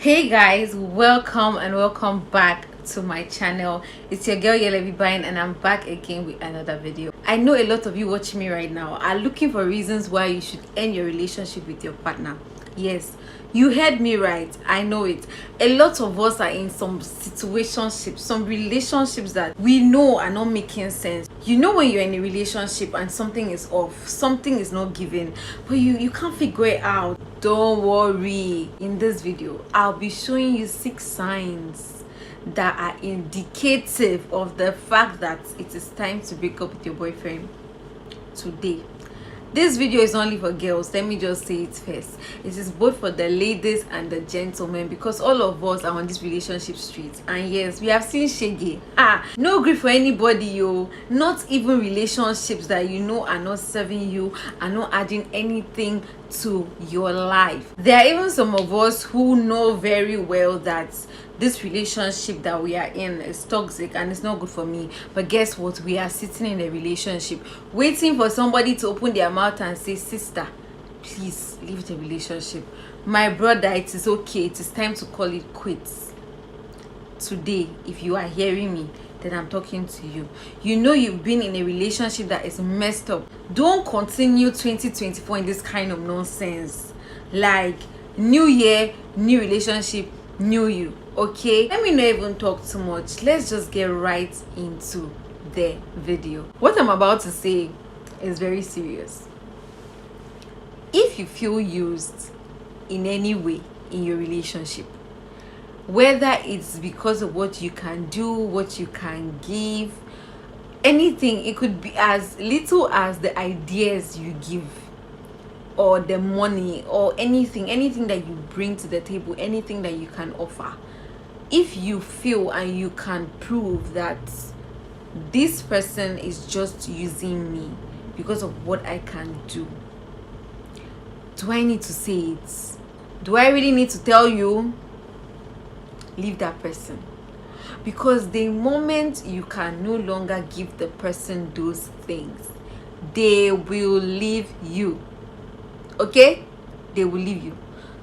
Hey guys, welcome and welcome back to my channel. It's your girl Yelevi Bine and I'm back again with another video. I know a lot of you watching me right now are looking for reasons why you should end your relationship with your partner. Yes, you heard me right. I know it. A lot of us are in some situationships, some relationships that we know are not making sense. You know when you're in a relationship and something is off, something is not giving, but you can't figure it out. Don't worry. In this video, I'll be showing you 6 signs that are indicative of the fact that it is time to break up with your boyfriend today. This video is only for girls. Let me just say it first. It is both for the ladies and the gentlemen, because all of us are on this relationship street, and yes, we have seen shege. No grief for anybody, yo. Not even relationships that you know are not serving you, are not adding anything to your life. There are even some of us who know very well that this relationship that we are in is toxic and it's not good for me, but guess what? We are sitting in a relationship waiting for somebody to open their mouth and say, sister, please leave the relationship. My brother, it is okay. It is time to call it quits. Today, if you are hearing me, then I'm talking to you. You know you've been in a relationship that is messed up. Don't continue 2024 in this kind of nonsense. Like, new year, new relationship, new you. Okay, let me not even talk too much. Let's just get right into the video. What I'm about to say is very serious. If you feel used in any way in your relationship, whether it's because of what you can do, what you can give, anything, it could be as little as the ideas you give, or the money, or anything that you bring to the table, anything that you can offer. If you feel and you can prove that this person is just using me because of what I can do, do I need to say it? Do I really need to tell you? Leave that person. Because the moment you can no longer give the person those things, they will leave you. Okay? They will leave you.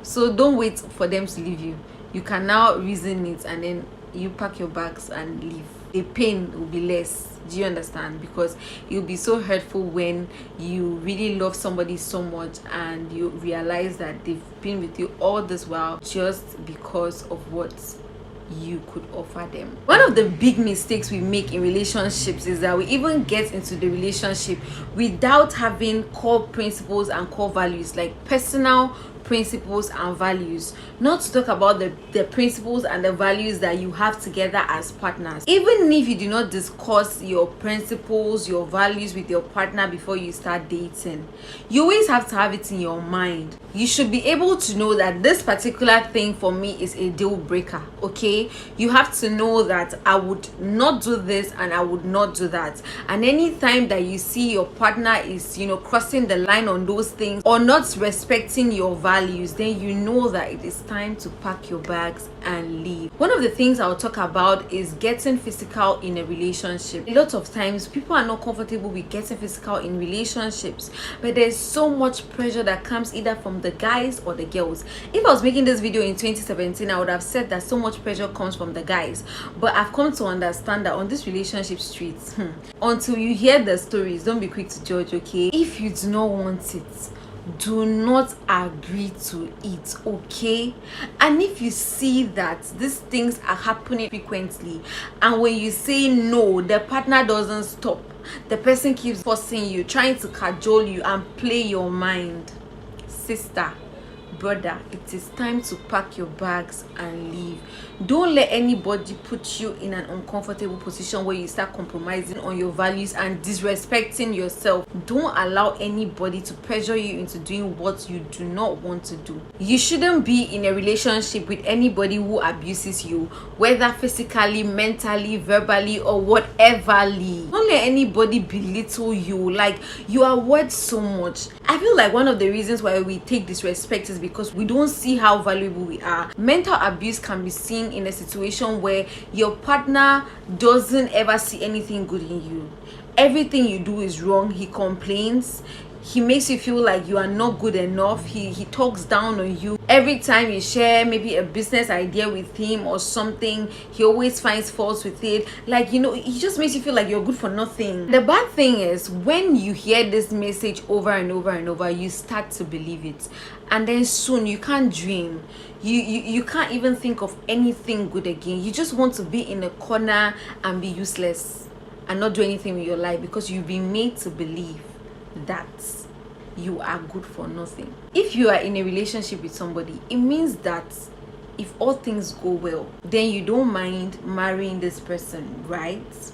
So don't wait for them to leave you. You can now reason it and then you pack your bags and leave. The pain will be less. Do you understand? Because it will be so hurtful when you really love somebody so much and you realize that they've been with you all this while just because of what you could offer them. One of the big mistakes we make in relationships is that we even get into the relationship without having core principles and core values, like personal principles and values, not to talk about the principles and the values that you have together as partners. Even if you do not discuss your principles, your values with your partner before you start dating, you always have to have it in your mind. You should be able to know that this particular thing for me is a deal breaker. Okay, you have to know that I would not do this and I would not do that. And anytime that you see your partner is, crossing the line on those things or not respecting your values, then you know that it is time to pack your bags and leave. One of the things I'll talk about is getting physical in a relationship. A lot of times people are not comfortable with getting physical in relationships, but there's so much pressure that comes either from the guys or the girls. If I was making this video in 2017, I would have said that so much pressure comes from the guys, but I've come to understand that on this relationship streets, until you hear the stories, don't be quick to judge. Okay, if you do not want it, do not agree to it. Okay? And if you see that these things are happening frequently, and when you say no, the partner doesn't stop, the person keeps forcing you, trying to cajole you and play your mind, sister, brother, it is time to pack your bags and leave. Don't let anybody put you in an uncomfortable position where you start compromising on your values and disrespecting yourself. Don't allow anybody to pressure you into doing what you do not want to do. You shouldn't be in a relationship with anybody who abuses you, whether physically, mentally, verbally, or whateverly. Don't let anybody belittle you. Like, you are worth so much. I feel like one of the reasons why we take disrespect is because we don't see how valuable we are. Mental abuse can be seen in a situation where your partner doesn't ever see anything good in you. Everything you do is wrong. He complains. he makes you feel like you are not good enough. He talks down on you every time you share maybe a business idea with him or something. He always finds faults with it. Like, he just makes you feel like you're good for nothing. The bad thing is, when you hear this message over and over and over, you start to believe it, and then soon you can't dream. You can't even think of anything good again. You just want to be in a corner and be useless and not do anything with your life, because you've been made to believe that you are good for nothing. If you are in a relationship with somebody, it means that if all things go well, then you don't mind marrying this person, right?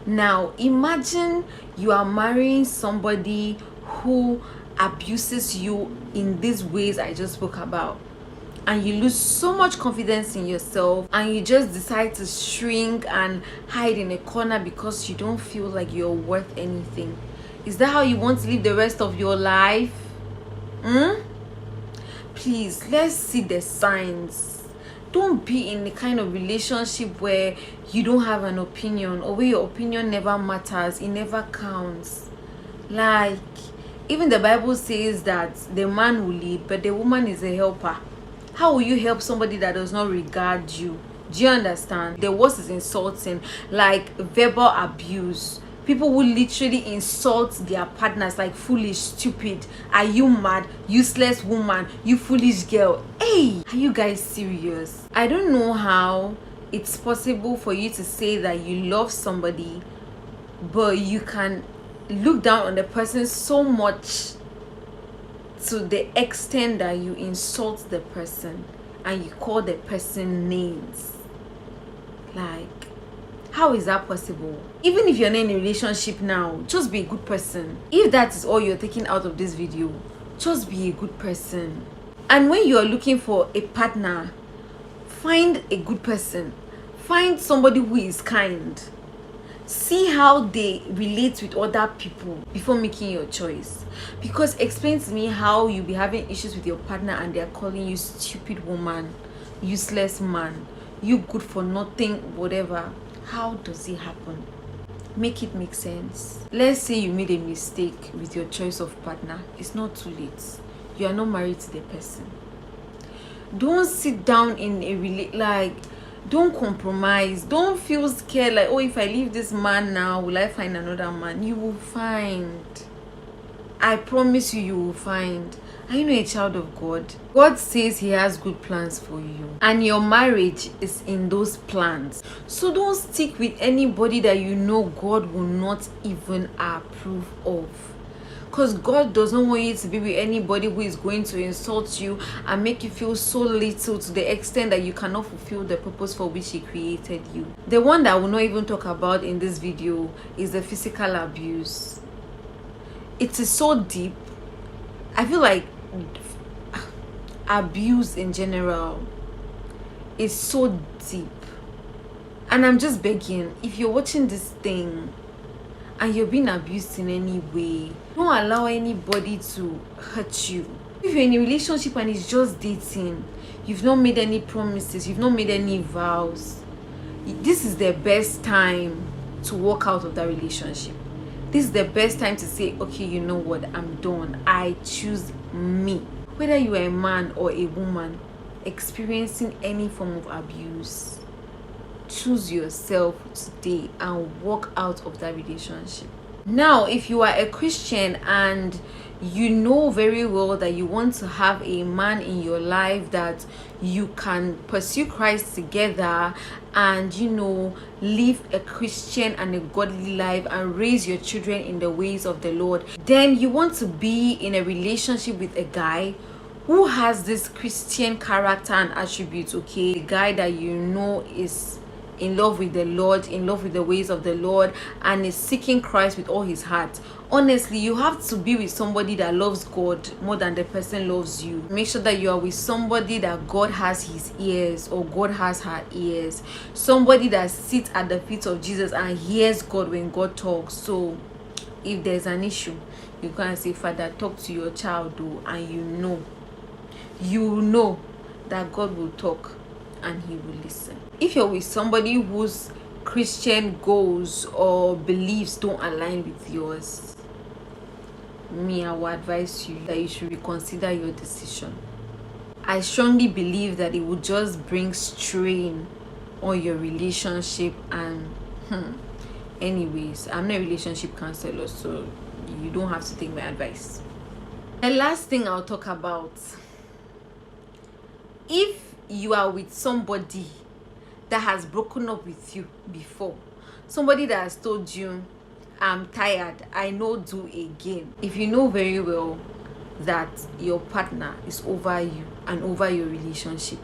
Now imagine you are marrying somebody who abuses you in these ways I just spoke about, and you lose so much confidence in yourself, and you just decide to shrink and hide in a corner because you don't feel like you're worth anything. Is that how you want to live the rest of your life? Please, let's see the signs. Don't be in the kind of relationship where you don't have an opinion, or where your opinion never matters, it never counts. Like, even the Bible says that the man will lead, but the woman is a helper. How will you help somebody that does not regard you? Do you understand? The worst is insulting, like verbal abuse. People who literally insult their partners, like foolish, stupid, are you mad, useless woman, you foolish girl. Hey, are you guys serious? I don't know how it's possible for you to say that you love somebody, but you can look down on the person so much to the extent that you insult the person and you call the person names. Like, how is that possible? Even if you're not in a relationship now, just be a good person. If that is all you're taking out of this video, just be a good person. And when you are looking for a partner, find a good person. Find somebody who is kind. See how they relate with other people before making your choice. Because explain to me how you'll be having issues with your partner and they're calling you stupid woman, useless man, you good for nothing, whatever. How does it happen? Make it make sense. Let's say you made a mistake with your choice of partner. It's not too late. You are not married to the person. Don't sit down in a don't compromise. Don't feel scared like, oh, if I leave this man now, will I find another man? You will find. I promise you, you will find. Are you not a child of God? God says he has good plans for you, and your marriage is in those plans. So don't stick with anybody that you know God will not even approve of. Because God does not want you to be with anybody who is going to insult you and make you feel so little to the extent that you cannot fulfill the purpose for which he created you. The one that I will not even talk about in this video is the physical abuse. It is so deep. I feel like abuse in general is so deep. And I'm just begging, if you're watching this thing and you're being abused in any way, don't allow anybody to hurt you. If you're in a relationship and it's just dating, you've not made any promises, you've not made any vows, this is the best time to walk out of that relationship. This is the best time to say, okay, you know what, I'm done. I choose me. Whether you are a man or a woman experiencing any form of abuse, choose yourself today and walk out of that relationship. Now, if you are a Christian and you know very well that you want to have a man in your life that you can pursue Christ together and, live a Christian and a godly life and raise your children in the ways of the Lord, then you want to be in a relationship with a guy who has this Christian character and attributes, okay? A guy that you know is in love with the Lord, in love with the ways of the Lord, and is seeking Christ with all his heart. Honestly, you have to be with somebody that loves God more than the person loves you. Make sure that you are with somebody that God has his ears or God has her ears. Somebody that sits at the feet of Jesus and hears God when God talks. So if there's an issue, you can say, Father, talk to your child though, and you know that God will talk and he will listen. If you're with somebody whose Christian goals or beliefs don't align with yours, me, I will advise you that you should reconsider your decision. I strongly believe that it would just bring strain on your relationship. And anyways, I'm not a relationship counselor, so you don't have to take my advice. The last thing I'll talk about, if you are with somebody that has broken up with you before, somebody that has told you, I'm tired, I no do again. If you know very well that your partner is over you and over your relationship,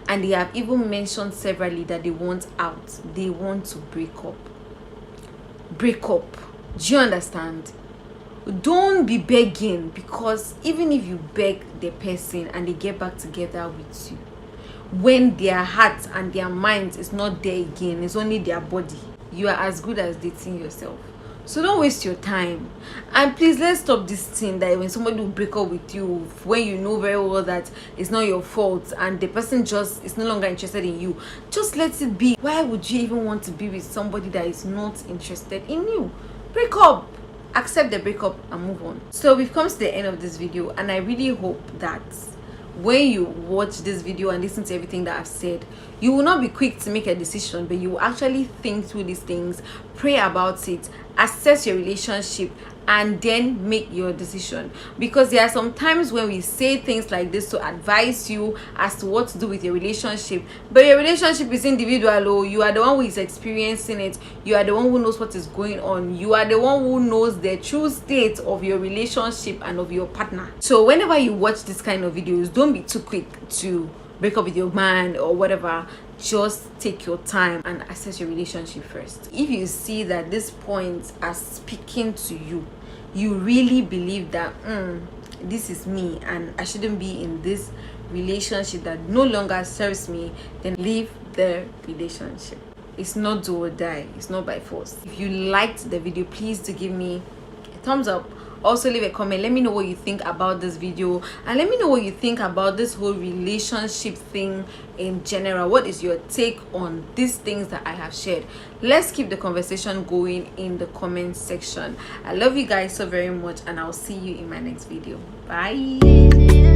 and they have even mentioned severally that they want out, they want to break up, do you understand? Don't be begging, because even if you beg the person and they get back together with you, when their heart and their mind is not there again, it's only their body, you are as good as dating yourself. So don't waste your time. And please, let's stop this thing that when somebody will break up with you, when you know very well that it's not your fault and the person just is no longer interested in you, just let it be. Why would you even want to be with somebody that is not interested in you? Break up, accept the breakup and move on. So we've come to the end of this video, and I really hope that when you watch this video and listen to everything that I've said, you will not be quick to make a decision, but you will actually think through these things, pray about it, assess your relationship, and then make your decision. Because there are some times when we say things like this to advise you as to what to do with your relationship, but your relationship is individual. Oh, you are the one who is experiencing it, you are the one who knows what is going on, you are the one who knows the true state of your relationship and of your partner. So whenever you watch this kind of videos, don't be too quick to break up with your man or whatever. Just take your time and assess your relationship first. If you see that these points are speaking to you, you really believe that this is me and I shouldn't be in this relationship that no longer serves me, then leave the relationship. It's not do or die, it's not by force. If you liked the video, please do give me a thumbs up. Also leave a comment, let me know what you think about this video, and let me know what you think about this whole relationship thing in general. What is your take on these things that I have shared? Let's keep the conversation going in the comment section. I love you guys so very much, and I'll see you in my next video. Bye.